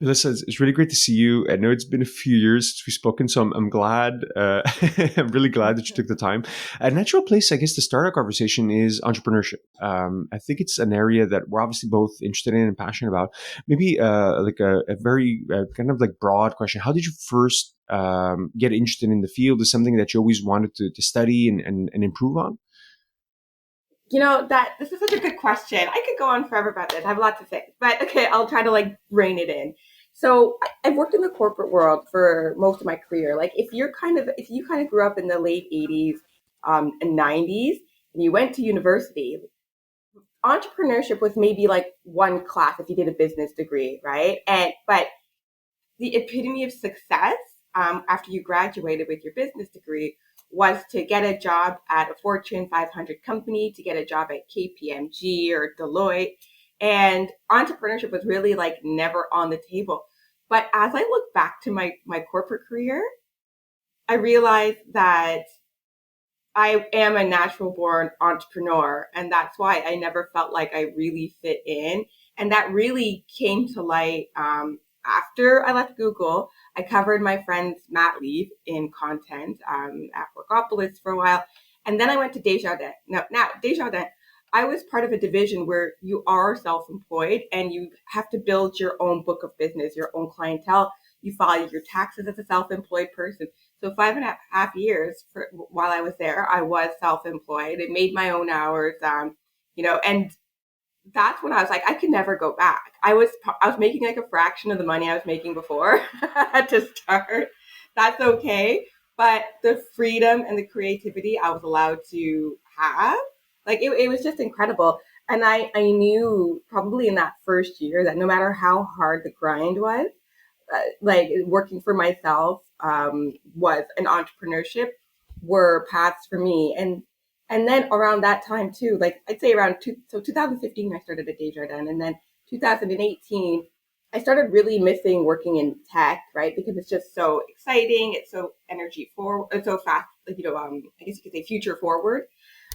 Melissa, it's really great to see you. I know it's been a few years since we've spoken, so I'm glad. I'm really glad that you took the time. A natural place, I guess, to start our conversation is entrepreneurship. I think it's an area that we're obviously both interested in and passionate about. Maybe like a very kind of like broad question. How did you first get interested in the field? Is something that you always wanted to study and improve on? That this is such a good question. I could go on forever about this. I have a lot to say, but okay, I'll try to like rein it in. So I've worked in the corporate world for most of my career. Like if you kind of grew up in the late 80s and 90s and you went to university, entrepreneurship was maybe like one class if you did a business degree, right? But the epitome of success after you graduated with your business degree was to get a job at a Fortune 500 company, to get a job at KPMG or Deloitte. And entrepreneurship was really like never on the table. But as I look back to my corporate career, I realized that I am a natural born entrepreneur. And that's why I never felt like I really fit in. And that really came to light after I left Google. I covered my friend's mat leave in content at Workopolis for a while. And then I went to Desjardins. Now Desjardins, I was part of a division where you are self-employed and you have to build your own book of business, your own clientele. You file your taxes as a self-employed person. So 5.5 years while I was there, I was self-employed. It made my own hours, and that's when I was like, I could never go back. I was making like a fraction of the money I was making before to start. That's okay. But the freedom and the creativity I was allowed to have, like it was just incredible. And I knew probably in that first year that no matter how hard the grind was, like working for myself was an entrepreneurship were paths for me. And then around that time too, like I'd say around 2015, I started at Desjardins, and then 2018, I started really missing working in tech, right? Because it's just so exciting, it's so energy forward, it's so fast, like I guess you could say future forward.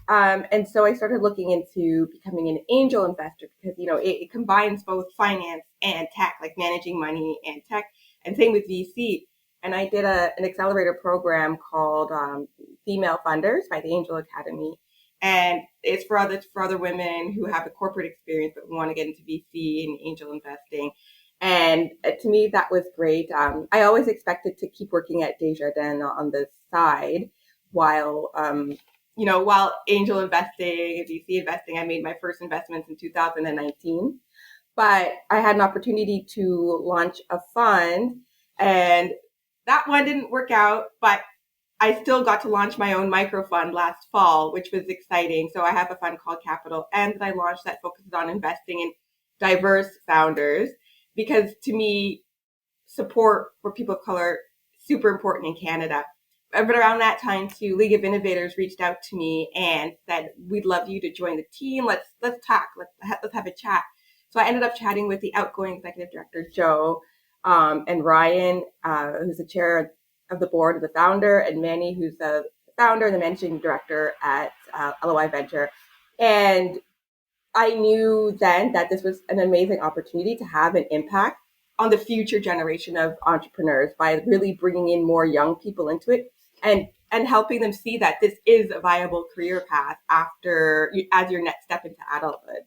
And so I started looking into becoming an angel investor because it combines both finance and tech, like managing money and tech, and same with VC. And I did an accelerator program called Female Funders by the Angel Academy. And it's for other women who have a corporate experience but want to get into VC and angel investing. And to me, that was great. I always expected to keep working at Desjardins on the side while angel investing and VC investing. I made my first investments in 2019. But I had an opportunity to launch a fund, and that one didn't work out, but I still got to launch my own micro fund last fall, which was exciting. So I have a fund called Capital N that I launched that focuses on investing in diverse founders, because to me, support for people of color is super important in Canada. But around that time too, League of Innovators reached out to me and said, "We'd love you to join the team. Let's talk. Let's have a chat." So I ended up chatting with the outgoing executive director, Joe, and Ryan, who's the chair of the board of the founder, and Manny, who's the founder and the managing director at LOI Venture. And I knew then that this was an amazing opportunity to have an impact on the future generation of entrepreneurs by really bringing in more young people into it and helping them see that this is a viable career path as your next step into adulthood.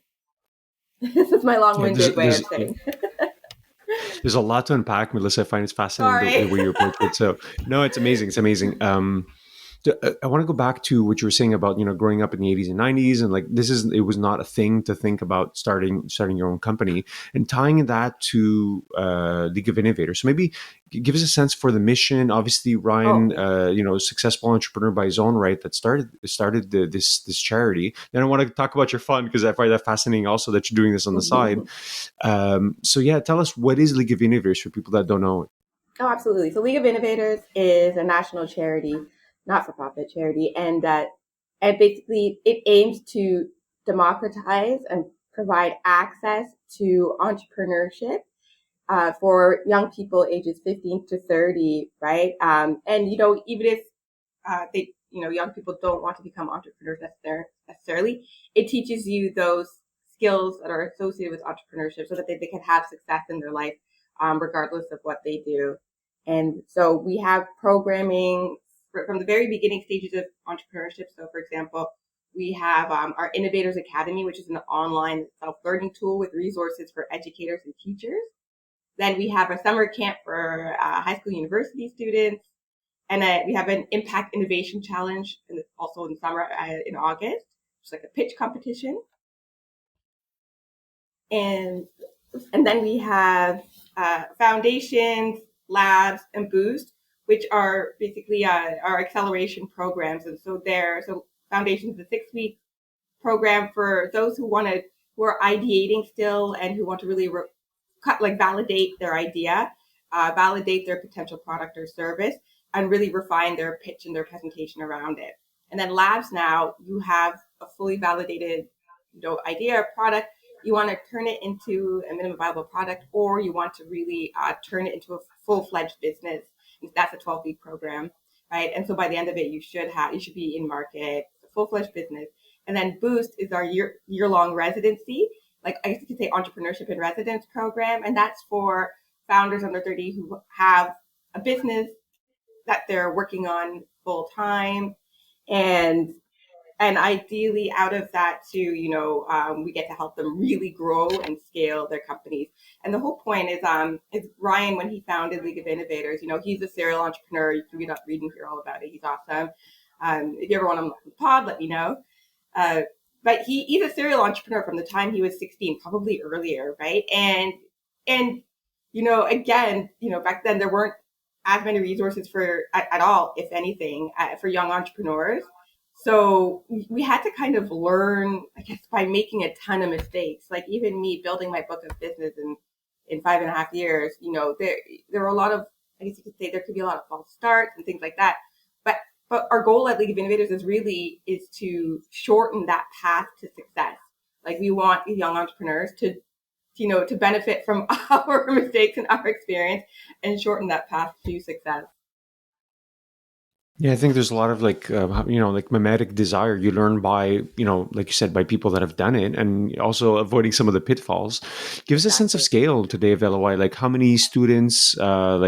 This is my long-winded way of saying. There's a lot to unpack, Melissa. I find it fascinating the way you approach it. So, no, it's amazing. It's amazing. I want to go back to what you were saying about growing up in the 80s and 90s, and like it was not a thing to think about starting your own company, and tying that to League of Innovators. So maybe give us a sense for the mission. Obviously, Ryan, successful entrepreneur by his own right, that started this charity. Then I want to talk about your fund because I find that fascinating. Also, that you're doing this on the side. So yeah, tell us, what is League of Innovators for people that don't know it? Oh, absolutely. So League of Innovators is a national charity, not-for-profit charity, and basically it aims to democratize and provide access to entrepreneurship for young people ages 15 to 30, right? And even if young people don't want to become entrepreneurs necessarily, it teaches you those skills that are associated with entrepreneurship so that they can have success in their life regardless of what they do. And so we have programming from the very beginning stages of entrepreneurship. So, for example, we have our Innovators Academy, which is an online self-learning tool with resources for educators and teachers. Then we have a summer camp for high school university students. And we have an Impact Innovation Challenge also in summer in August. It's like a pitch competition. And then we have foundations, labs, and boost, which are basically our acceleration programs. And so foundations is a 6-week program for those who who are ideating still and who want to really validate their idea, validate their potential product or service, and really refine their pitch and their presentation around it. And then labs, now you have a fully validated idea or product. You want to turn it into a minimum viable product, or you want to really turn it into a full-fledged business. That's a 12-week program, right? And so by the end of it, you should be in market, a full-fledged business. And then Boost is our year-long residency, like I guess you could say entrepreneurship in residence program. And that's for founders under 30 who have a business that they're working on full time. And ideally out of that too, we get to help them really grow and scale their companies. And the whole point is Ryan, when he founded League of Innovators, he's a serial entrepreneur. You can read and hear all about it. He's awesome. If you ever want him on the pod, let me know. But he's a serial entrepreneur from the time he was 16, probably earlier, right? And again, back then there weren't as many resources at all, if anything, for young entrepreneurs. So we had to kind of learn, I guess, by making a ton of mistakes. Like even me building my book of business in 5.5 years, there were a lot of, I guess you could say there could be a lot of false starts and things like that. But our goal at League of Innovators is to shorten that path to success. Like we want young entrepreneurs to benefit from our mistakes and our experience and shorten that path to success. Yeah, I think there's a lot of like mimetic desire you learn by, like you said, by people that have done it, and also avoiding some of the pitfalls. Gives a sense of scale today of LOI. Like how many students, how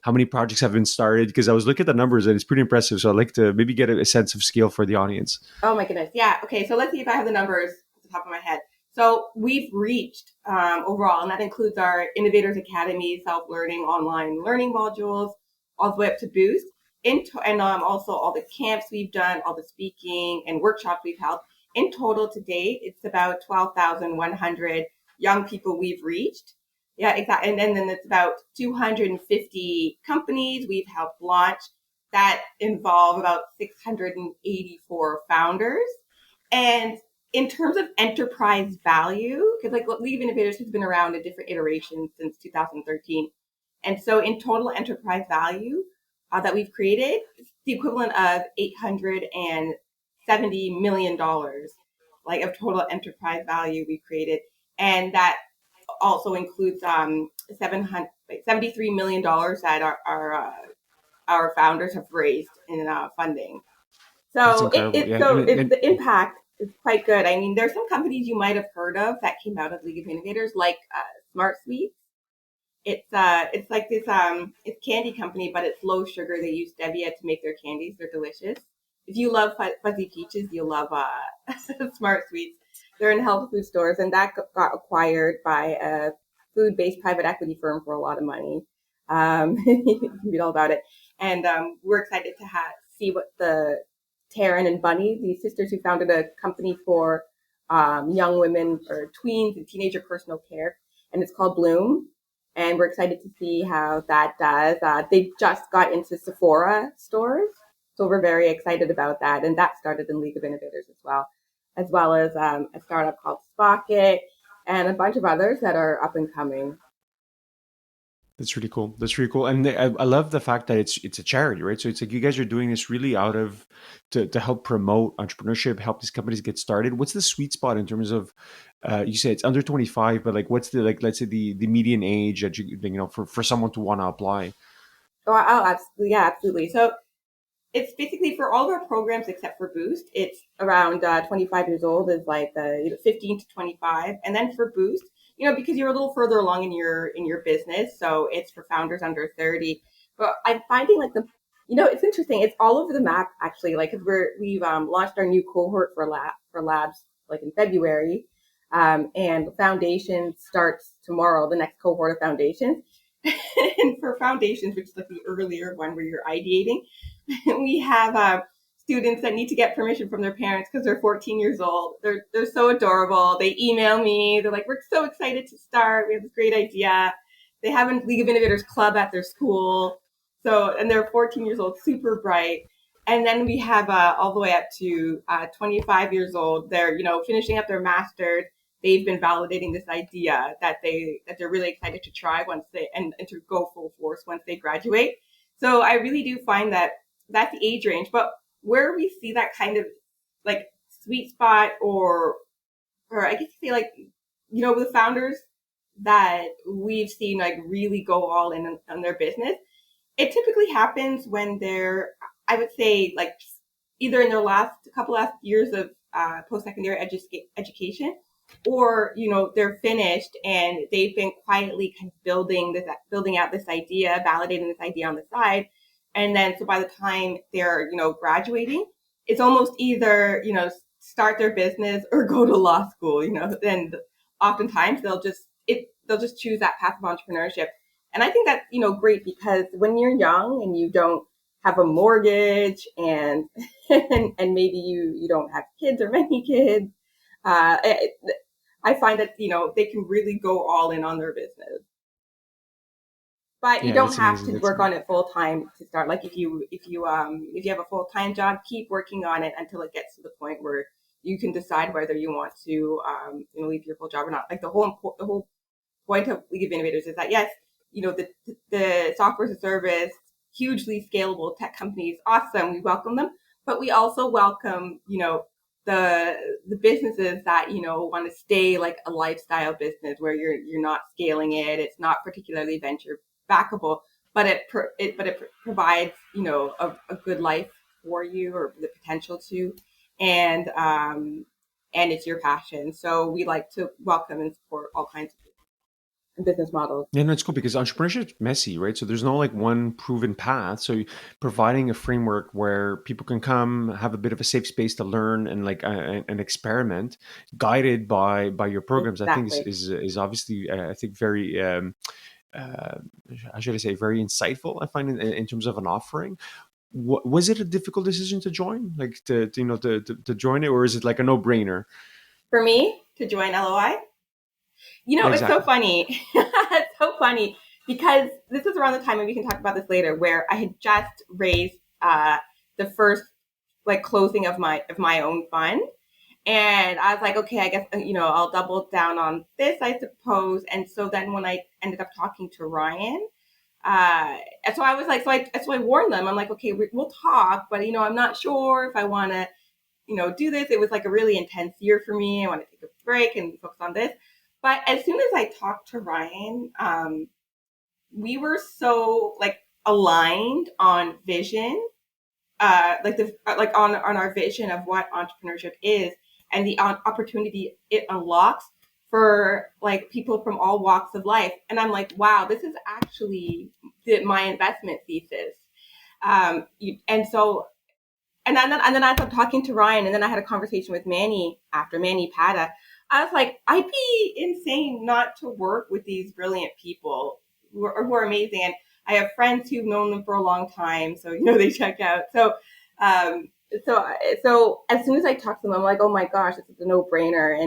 many projects have been started? Because I was looking at the numbers and it's pretty impressive. So I'd like to maybe get a sense of scale for the audience. Oh my goodness. Yeah. Okay. So let's see if I have the numbers at the top of my head. So we've reached overall, and that includes our Innovators Academy, self-learning, online learning modules, all the way up to Boost. And also all the camps we've done, all the speaking and workshops we've held. In total to date, it's about 12,100 young people we've reached. Yeah, exactly. And then it's about 250 companies we've helped launch that involve about 684 founders. And in terms of enterprise value, because like League of Innovators has been around in different iterations since 2013. And so in total enterprise value, that we've created, it's the equivalent of $870 million, like of total enterprise value we created. And that also includes $73 million that our founders have raised in funding. That's So incredible. Yeah, the impact is quite good. I mean, there's some companies you might have heard of that came out of League of Innovators, like Smart Sweets. It's like this it's candy company, but it's low sugar. They use stevia to make their candies. They're delicious. If you love fuzzy peaches, you'll love Smart Sweets. They're in health food stores, and that got acquired by a food-based private equity firm for a lot of money. You can read all about it, and we're excited to see what the Taryn and Bunny, these sisters who founded a company for young women or tweens and teenager personal care, and it's called Bloom. And we're excited to see how that does. They just got into Sephora stores, so we're very excited about that. And that started in League of Innovators as well as a startup called Spocket and a bunch of others that are up and coming. That's really cool. That's really cool, and I love the fact that it's a charity, right? So it's like you guys are doing this really out of to help promote entrepreneurship, help these companies get started. What's the sweet spot in terms of you say it's under 25, but like what's the let's say the median age that for someone to want to apply? Oh, absolutely, yeah, absolutely. So it's basically for all of our programs except for Boost, it's around 25 years old is like 15 to 25, and then for Boost, because you're a little further along in your business. So it's for founders under 30. But I'm finding like it's interesting. It's all over the map actually. Like, cause we've launched our new cohort for labs like in February. And foundation starts tomorrow, the next cohort of foundations. And for foundations, which is like the earlier one where you're ideating, we have students that need to get permission from their parents because they're 14 years old. They're so adorable. They email me. They're like, we're so excited to start. We have this great idea. They have a League of Innovators club at their school. So, and they're 14 years old, super bright. And then we have all the way up to 25 years old. They're, finishing up their master's. They've been validating this idea that they're really excited to try once they and to go full force once they graduate. So I really do find that that's the age range. But where we see that kind of like sweet spot, or I guess you say like, with founders that we've seen like really go all in on their business, it typically happens when they're, I would say, like either in their last years of post-secondary education, or they're finished and they've been quietly kind of building out this idea, validating this idea on the side, and then so by the time they're graduating, it's almost either start their business or go to law school. Then oftentimes they'll just choose that path of entrepreneurship. And I think that's, great, because when you're young and you don't have a mortgage and and maybe you don't have kids or many kids, I find that, they can really go all in on their business. But you Yeah, don't that's have amazing. to work on it full time to start. Like if you have a full time job, keep working on it until it gets to the point where you can decide whether you want to leave your full job or not. Like the whole point of League of Innovators is that, yes, the software as a service, hugely scalable tech companies, awesome. We welcome them, but we also welcome, the businesses that, want to stay like a lifestyle business where you're not scaling it. It's not particularly venture backable, but it provides, a good life for you, or the potential to, and it's your passion. So we like to welcome and support all kinds of business models. Yeah, no, it's cool because entrepreneurship is messy, right? So there's no like one proven path. So providing a framework where people can come, have a bit of a safe space to learn and like an experiment, guided by your programs, I think Exactly. is obviously I think very uh, how should I say, very insightful. I find in terms of an offering. Was it a difficult decision to join, like to join it, or is it like a no brainer? For me to join LOI, it's so Exactly. funny. It's so funny because this is around the time, and we can talk about this later, where I had just raised the first like closing of my own fund. And I was like, okay, I guess, I'll double down on this, I suppose. And so then when I ended up talking to Ryan, and so I was like, so I warned them. I'm like, okay, we'll talk, but, I'm not sure if I want to, do this. It was like a really intense year for me. I want to take a break and focus on this. But as soon as I talked to Ryan, we were so like aligned on vision, on our vision of what entrepreneurship is, and the opportunity it unlocks for like people from all walks of life. And I'm like, wow, this is actually my investment thesis. And so, and then as I'm talking to Ryan, and then I had a conversation with Manny Pata. I was like, I'd be insane not to work with these brilliant people who are amazing. And I have friends who've known them for a long time, so they check out. Um, so as soon as I talked to them, I'm like, oh my gosh, this is a no brainer,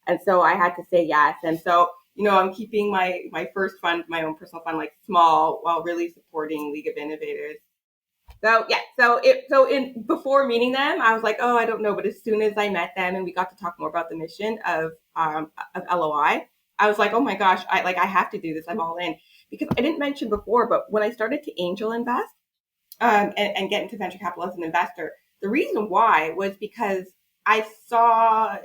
and so I had to say yes. And so I'm keeping my first fund, my own personal fund, like small, while really supporting League of Innovators. So yeah, so in before meeting them, I was like, oh, I don't know. But as soon as I met them and we got to talk more about the mission of LOI, I was like, oh my gosh, I have to do this. I'm all in, because I didn't mention before, but when I started to angel invest, and get into venture capital as an investor, the reason why was because I saw,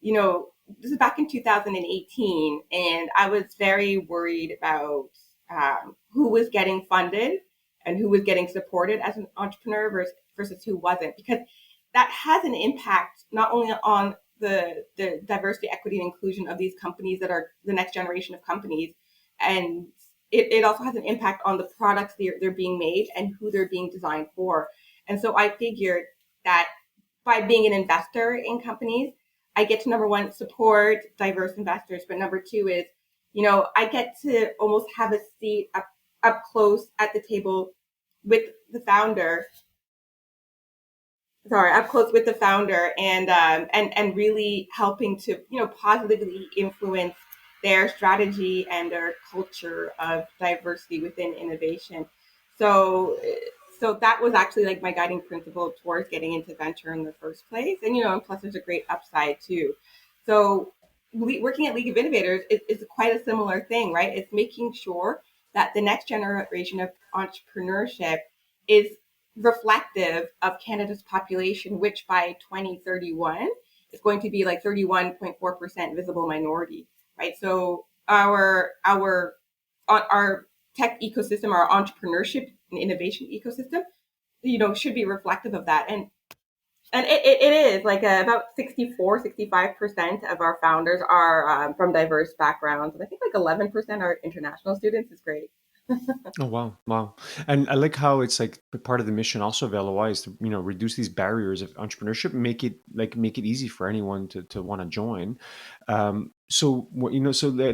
this is back in 2018, and I was very worried about who was getting funded and who was getting supported as an entrepreneur versus who wasn't, because that has an impact not only on the diversity, equity, and inclusion of these companies that are the next generation of companies, and it also has an impact on the products they're being made and who they're being designed for. And so I figured that by being an investor in companies, I get to number one, support diverse investors, but number two is, I get to almost have a seat up close at the table with the founder. Sorry, up close with the founder, and really helping to positively influence their strategy and their culture of diversity within innovation. So so that was actually like my guiding principle towards getting into venture in the first place. And plus there's a great upside too. So working at League of Innovators is quite a similar thing, right? It's making sure that the next generation of entrepreneurship is reflective of Canada's population, which by 2031 is going to be like 31.4% visible minority, right? So our tech ecosystem, our entrepreneurship and innovation ecosystem, should be reflective of that. And it is like about 65% of our founders are from diverse backgrounds. And I think like 11% are international students. Is great. Oh wow, wow! And I like how it's like part of the mission also of LOI is to reduce these barriers of entrepreneurship, make it easy for anyone to want to join. So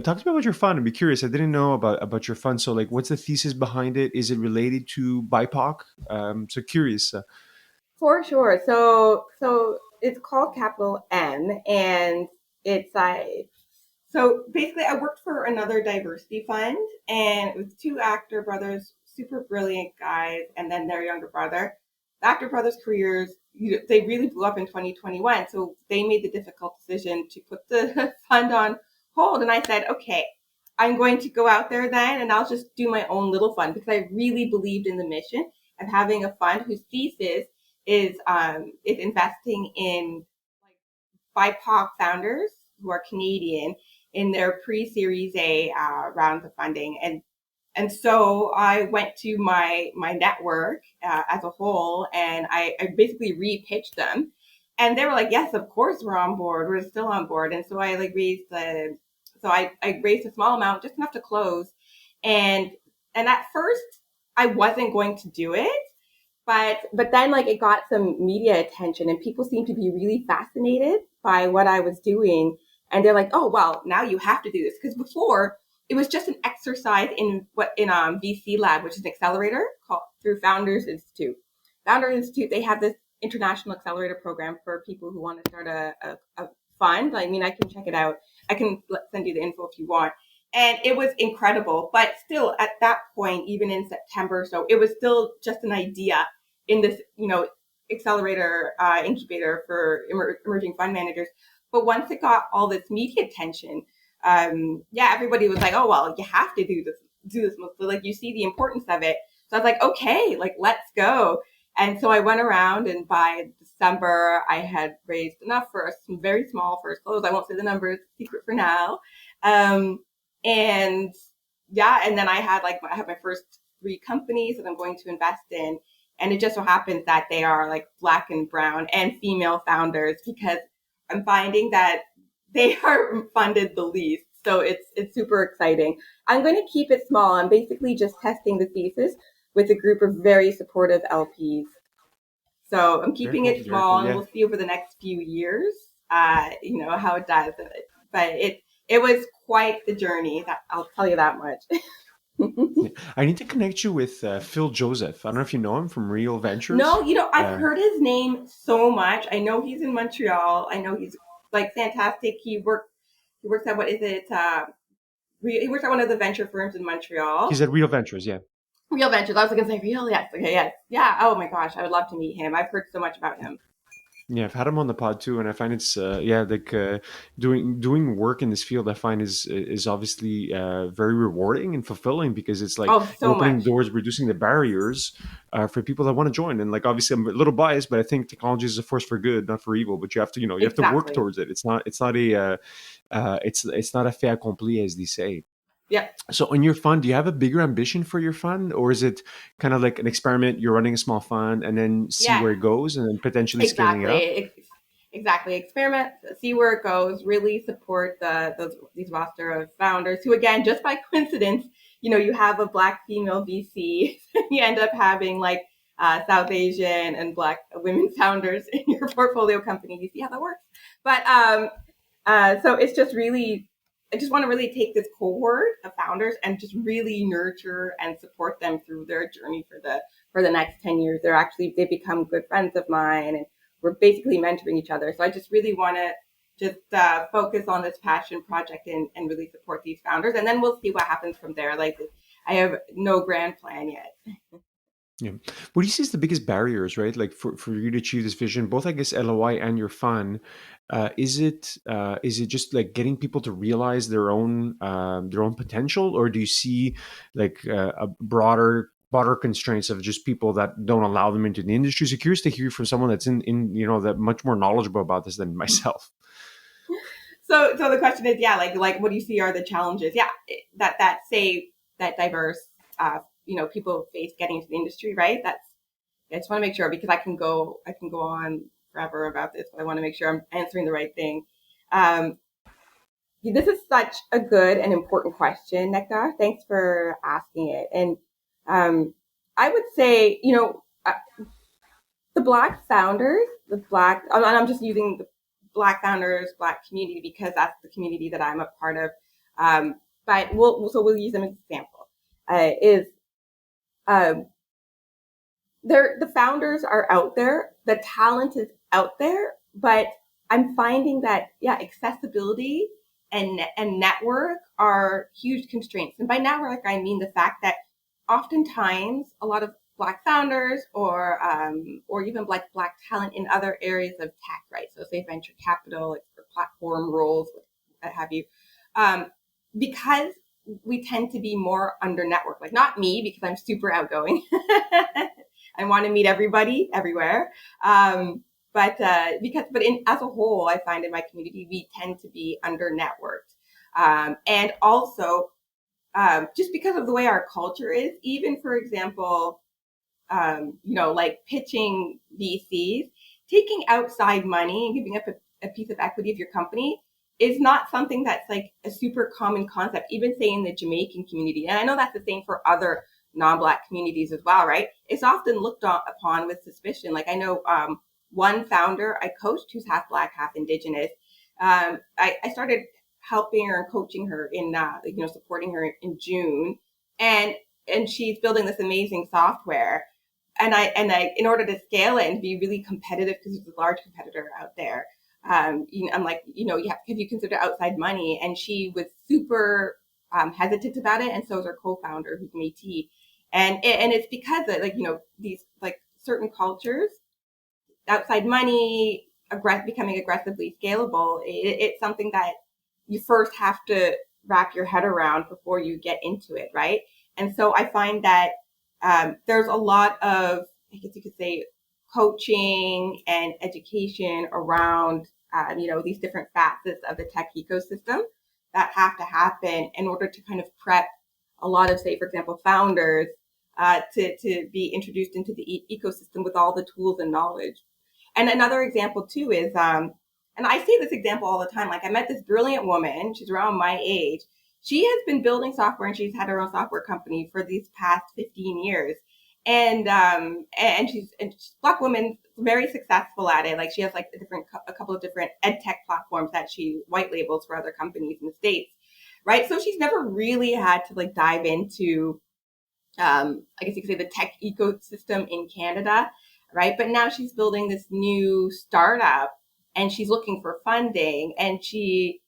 talk to me about your fund. I'd be curious. I didn't know about your fund. So like, what's the thesis behind it? Is it related to BIPOC? So curious. For sure. So it's called Capital N, and it's so basically I worked for another diversity fund, and it was two actor brothers, super brilliant guys, and then their younger brother. The actor brothers' careers, they really blew up in 2021, so they made the difficult decision to put the fund on hold, and I said, okay, I'm going to go out there then, and I'll just do my own little fund because I really believed in the mission of having a fund whose thesis is investing in like BIPOC founders who are Canadian in their pre-Series A rounds of funding, and so I went to my network as a whole, and I basically re-pitched them, and they were like, "Yes, of course we're on board. We're still on board." And so I like raised the so I raised a small amount, just enough to close, and at first I wasn't going to do it, but then like it got some media attention and people seemed to be really fascinated by what I was doing, and they're like, oh well, now you have to do this, because before it was just an exercise in VC Lab, which is an accelerator called through Founders Institute. They have this international accelerator program for people who want to start a fund. I mean, I can check it out. I can send you the info if you want. And it was incredible, but still at that point, even in September, so it was still just an idea in this, accelerator incubator for emerging fund managers. But once it got all this media attention, everybody was like, oh, well, you have to do this. So like you see the importance of it. So I was like, okay, like let's go. And so I went around, and by December, I had raised enough for a very small first close. I won't say the numbers, secret for now. And and then I had my first three companies that I'm going to invest in. And it just so happens that they are like Black and brown and female founders, because I'm finding that they are funded the least. So it's super exciting. I'm going to keep it small. I'm basically just testing the thesis with a group of very supportive LPs. So I'm Very keeping cool. it Very cool. small, and Yeah. we'll see over the next few years, how it does. But it was quite the journey. That I'll tell you that much. Yeah. I need to connect you with Phil Joseph. I don't know if you know him from Real Ventures. No, I've Uh, heard his name so much. I know he's in Montreal. I know he's like fantastic. He works at what is it? He works at one of the venture firms in Montreal. he's at Real Ventures. Yeah. Real Ventures. I was going to say real. Yes. Okay. Yes. Yeah. Oh my gosh. I would love to meet him. I've heard so much about him. Yeah, I've had him on the pod too, and I find it's doing work in this field. I find is obviously very rewarding and fulfilling, because it's like Oh, so opening much. doors, reducing the barriers for people that want to join. And like obviously, I'm a little biased, but I think technology is a force for good, not for evil. But you have to work Exactly. towards it. It's not a fait accompli, as they say. Yep. So in your fund, do you have a bigger ambition for your fund, or is it kind of like an experiment? You're running a small fund and then see Yeah. where it goes, and then potentially scaling it up. Exactly. Exactly. Experiment, see where it goes, really support these roster of founders who, again, just by coincidence, you have a Black female VC, you end up having like South Asian and Black women founders in your portfolio company. You see how that works. But so it's just really, I just want to really take this cohort of founders and just really nurture and support them through their journey for the next 10 years. They become good friends of mine, and we're basically mentoring each other. So I just really want to just focus on this passion project and really support these founders. And then we'll see what happens from there. Like, I have no grand plan yet. Yeah. What do you see as the biggest barriers, right? Like for you to achieve this vision, both I guess LOI and your fund, is it just like getting people to realize their own potential, or do you see like a broader constraints of just people that don't allow them into the industry? So curious to hear from someone that's in that much more knowledgeable about this than myself. So the question is, yeah, like what do you see are the challenges? Yeah, that diverse, people face getting into the industry, right? I just want to make sure, because I can go on forever about this, but I want to make sure I'm answering the right thing. Um, this is such a good and important question, Nectar. Thanks for asking it. And I would say, the Black founders, and I'm just using the Black founders, Black community, because that's the community that I'm a part of. But we'll use them as an example. Is The founders are out there, the talent is out there, but I'm finding that, yeah, accessibility and network are huge constraints. And by network, I mean the fact that oftentimes a lot of Black founders or even Black talent in other areas of tech, right? So say venture capital, like for platform roles, what have you, um, because we tend to be more under network. Like, not me, because I'm super outgoing. I want to meet everybody everywhere. As a whole, I find in my community, we tend to be under networked. And also, just because of the way our culture is, even for example, like pitching VCs, taking outside money and giving up a piece of equity of your company is not something that's like a super common concept, even say in the Jamaican community. And I know that's the same for other non-Black communities as well, right? It's often looked upon with suspicion. Like, I know one founder I coached who's half Black, half Indigenous. I started helping her and coaching her in, supporting her in June, and she's building this amazing software. And in order to scale it and be really competitive, because there's a large competitor out there, I'm like, have you considered outside money? And she was super hesitant about it, and so is her co-founder, who's Métis. And it's because of, these like certain cultures, outside money, becoming aggressively scalable. It's something that you first have to wrap your head around before you get into it, right? And so I find that there's a lot of, I guess you could say, coaching and education around, these different facets of the tech ecosystem that have to happen in order to kind of prep a lot of, say, for example, founders to be introduced into the ecosystem with all the tools and knowledge. And another example too is, and I say this example all the time, like, I met this brilliant woman, she's around my age. She has been building software, and she's had her own software company for these past 15 years. And she's a Black woman, very successful at it. Like, she has like a couple of different ed tech platforms that she white labels for other companies in the States, right? So she's never really had to like dive into, I guess you could say, the tech ecosystem in Canada, right? But now she's building this new startup, and she's looking for funding, and she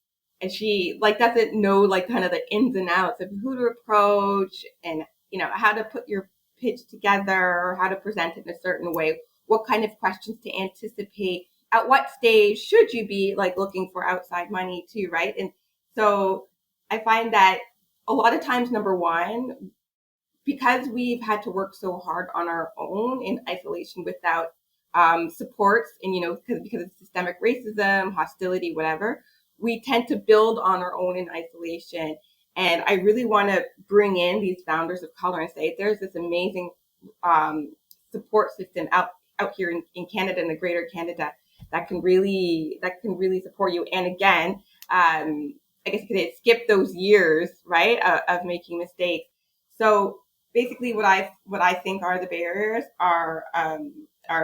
like doesn't know like kind of the ins and outs of who to approach, and how to put your pitch together, how to present it in a certain way, what kind of questions to anticipate, at what stage should you be like looking for outside money too, right? And so I find that a lot of times, number one, because we've had to work so hard on our own in isolation without supports, and because of systemic racism, hostility, whatever, we tend to build on our own in isolation. And I really want to bring in these founders of color and say, there's this amazing support system out here in Canada, in the greater Canada, that can really support you. And again, I guess you could say skip those years, right, of making mistakes. So basically, what I think are the barriers are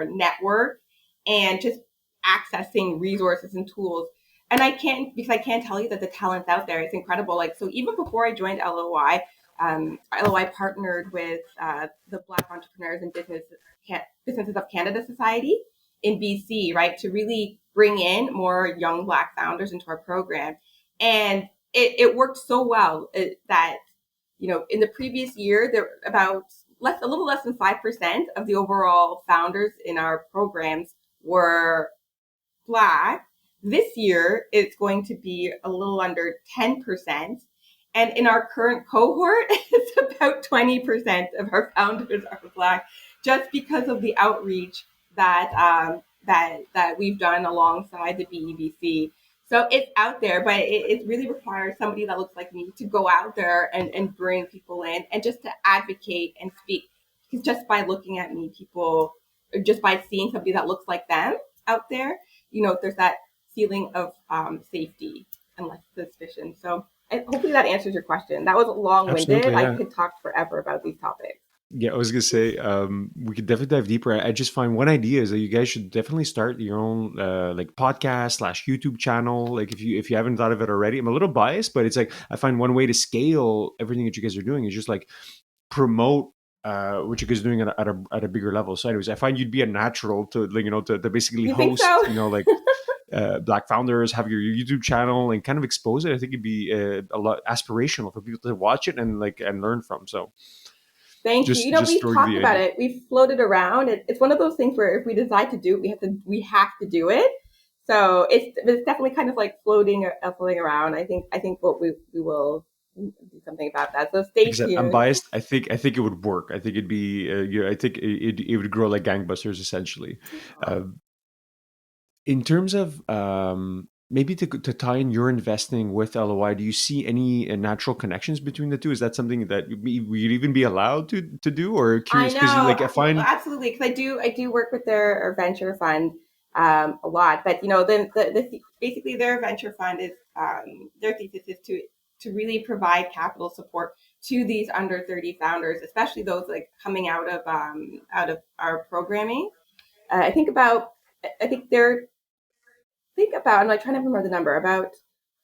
network and just accessing resources and tools. And I can't because I can't tell you that the talent's out there. It's incredible. Like so, even before I joined LOI, LOI partnered with the Black Entrepreneurs and Businesses of Canada Society in BC, right, to really bring in more young Black founders into our program. And it worked so well that, you know, in the previous year, there were about a little less than 5% of the overall founders in our programs were Black. This year, it's going to be a little under 10%. And in our current cohort, it's about 20% of our founders are Black, just because of the outreach that we've done alongside the BEBC. So it's out there, but it really requires somebody that looks like me to go out there and bring people in and just to advocate and speak. Because just by looking at me, people, or just by seeing somebody that looks like them out there, you know, there's that feeling of safety and less suspicion. So hopefully that answers your question. That was long winded. Absolutely, I yeah. could talk forever about these topics. Yeah, I was gonna say we could definitely dive deeper. I just find one idea is that you guys should definitely start your own like podcast slash YouTube channel. Like if you haven't thought of it already, I'm a little biased, but it's like I find one way to scale everything that you guys are doing is just like promote what you guys are doing at a bigger level. So, anyways, I find you'd be a natural to like to basically You think host so? like Black founders, have your YouTube channel and kind of expose it. I think it'd be a lot aspirational for people to watch it and like and learn from. So Thank you. You know, just we've throwing talked the about idea. it. We've floated around. It's one of those things where if we decide to do it, we have to do it. So it's definitely kind of like floating around. I think what we will do something about that. So Like stay I said, I'm tuned. biased. I think it would work. I think it'd be. I think it would grow like gangbusters essentially. Uh, in terms of maybe to tie in your investing with LOI, do you see any natural connections between the two? Is that something that we'd even be allowed to do, or I curious? Because know, like I find absolutely, because I do work with their venture fund a lot, but you know, basically their venture fund is their thesis is to really provide capital support to these under 30 founders, especially those like coming out of our programming. I think about I think they're think about I'm like trying to remember the number about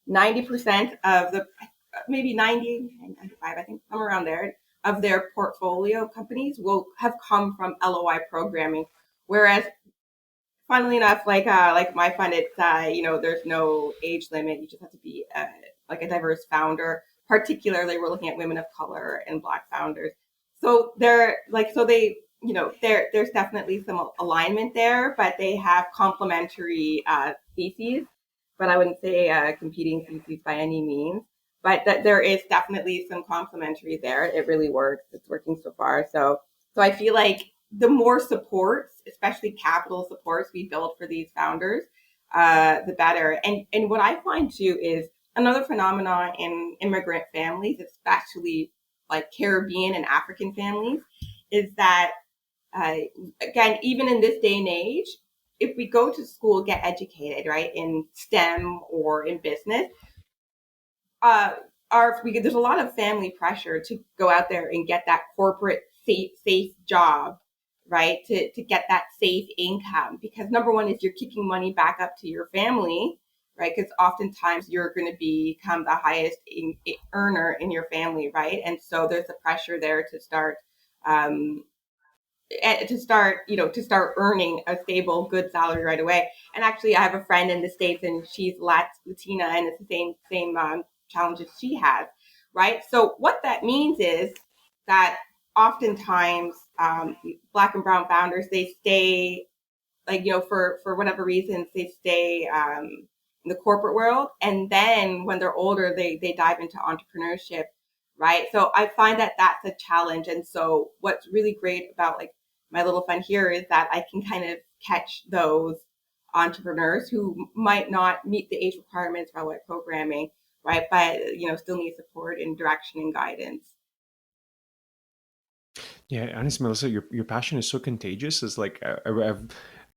90% of the maybe 90 95 I think somewhere around there of their portfolio companies will have come from LOI programming, whereas funnily enough like my fund it's you know there's no age limit, you just have to be like a diverse founder, particularly we're looking at women of color and Black founders. So they're like so they you know there's definitely some alignment there, but they have complementary theses, but I wouldn't say competing theses by any means. But that there is definitely some complementary there. It really works. It's working so far. So I feel like the more supports, especially capital supports, we build for these founders, the better. And what I find too is another phenomenon in immigrant families, especially like Caribbean and African families, is that uh, again, even in this day and age, if we go to school, get educated, right, in STEM or in business, uh, there's a lot of family pressure to go out there and get that corporate safe job, right, to get that safe income. Because number one is you're kicking money back up to your family, right? Because oftentimes you're going to become the highest earner in your family, right? And so there's a pressure there um, to start earning a stable good salary right away. And actually I have a friend in the States and she's Latina and it's the same challenges she has, right? So what that means is that oftentimes Black and brown founders, they stay like you know for whatever reasons they stay in the corporate world, and then when they're older they dive into entrepreneurship, right? So I find that that's a challenge. And so what's really great about like my little fund here is that I can kind of catch those entrepreneurs who might not meet the age requirements for what programming, right, but you know still need support and direction and guidance. yeah, honestly, Melissa, your passion is so contagious. It's like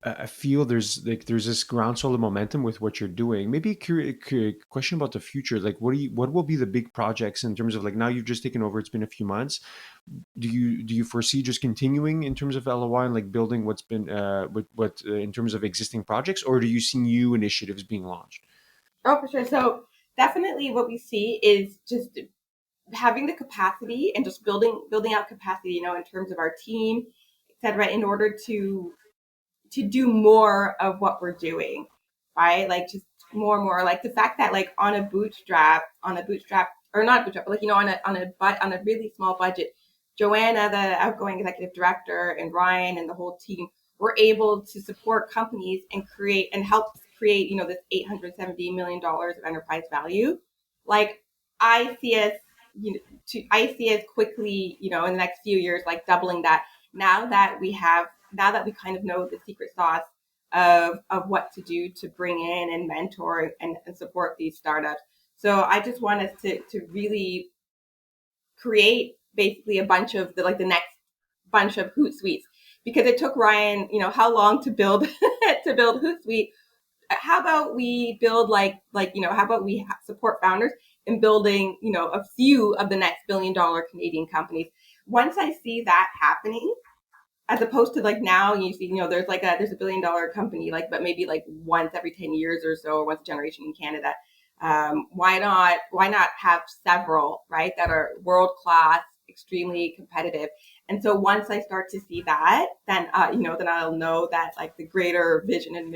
I feel there's this groundswell of momentum with what you're doing. Maybe question about the future. Like, what will be the big projects in terms of like now you've just taken over? It's been a few months. Do you foresee just continuing in terms of LOI and like building what's been what in terms of existing projects, or do you see new initiatives being launched? Oh, for sure. So definitely what we see is just having the capacity and just building out capacity, in terms of our team, et cetera, in order to do more of what we're doing, right? Like just more and more. Like the fact that like on a bootstrap or not bootstrap, but like on a really small budget, Joanna, the outgoing executive director, and Ryan and the whole team were able to support companies and create and help create this $870 million of enterprise value. Like I see us, I see us quickly, in the next few years, like doubling that. Now that we kind of know the secret sauce of what to do to bring in and mentor and support these startups. So I just want us to really create basically a bunch of the next bunch of Hootsuites, because it took Ryan, how long to build to build Hootsuite. How about we build how about we support founders in building, a few of the next $1 billion Canadian companies. Once I see that happening, as opposed to like now you see, there's a $1 billion company, like, but maybe like once every 10 years or so, or once a generation in Canada. Why not have several, right, that are world class, extremely competitive? And so once I start to see that, then I'll know that like the greater vision and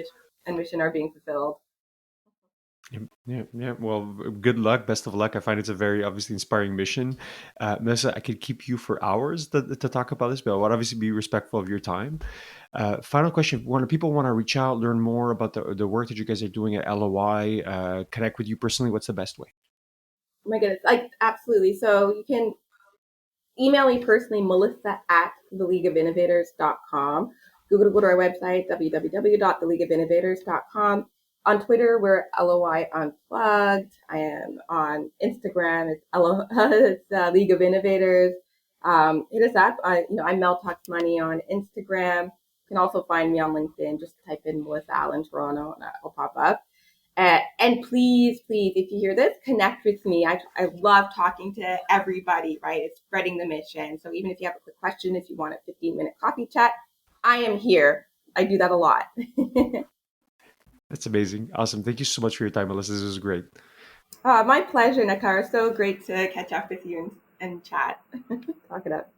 mission are being fulfilled. Yeah, yeah, yeah. Well, good luck. Best of luck. I find it's a very obviously inspiring mission. Melissa, I could keep you for hours to talk about this, but I would obviously be respectful of your time. Final question: when people want to reach out, learn more about the work that you guys are doing at LOI, connect with you personally, what's the best way? Oh my goodness, like absolutely. So you can email me personally, Melissa at theleagueofinnovators.com. Go to our website, www.theleagueofinnovators.com. On Twitter, we're LOI Unplugged. I am on Instagram. It's, it's League of Innovators. Hit us up. I'm Mel Talks Money on Instagram. You can also find me on LinkedIn. Just type in Melissa Allen Toronto and I'll pop up. And please, please, if you hear this, connect with me. I love talking to everybody, right? It's spreading the mission. So even if you have a quick question, if you want a 15-minute coffee chat, I am here. I do that a lot. That's amazing. Awesome. Thank you so much for your time, Melissa. This was great. My pleasure, Nakar. So great to catch up with you and chat. Talk it up.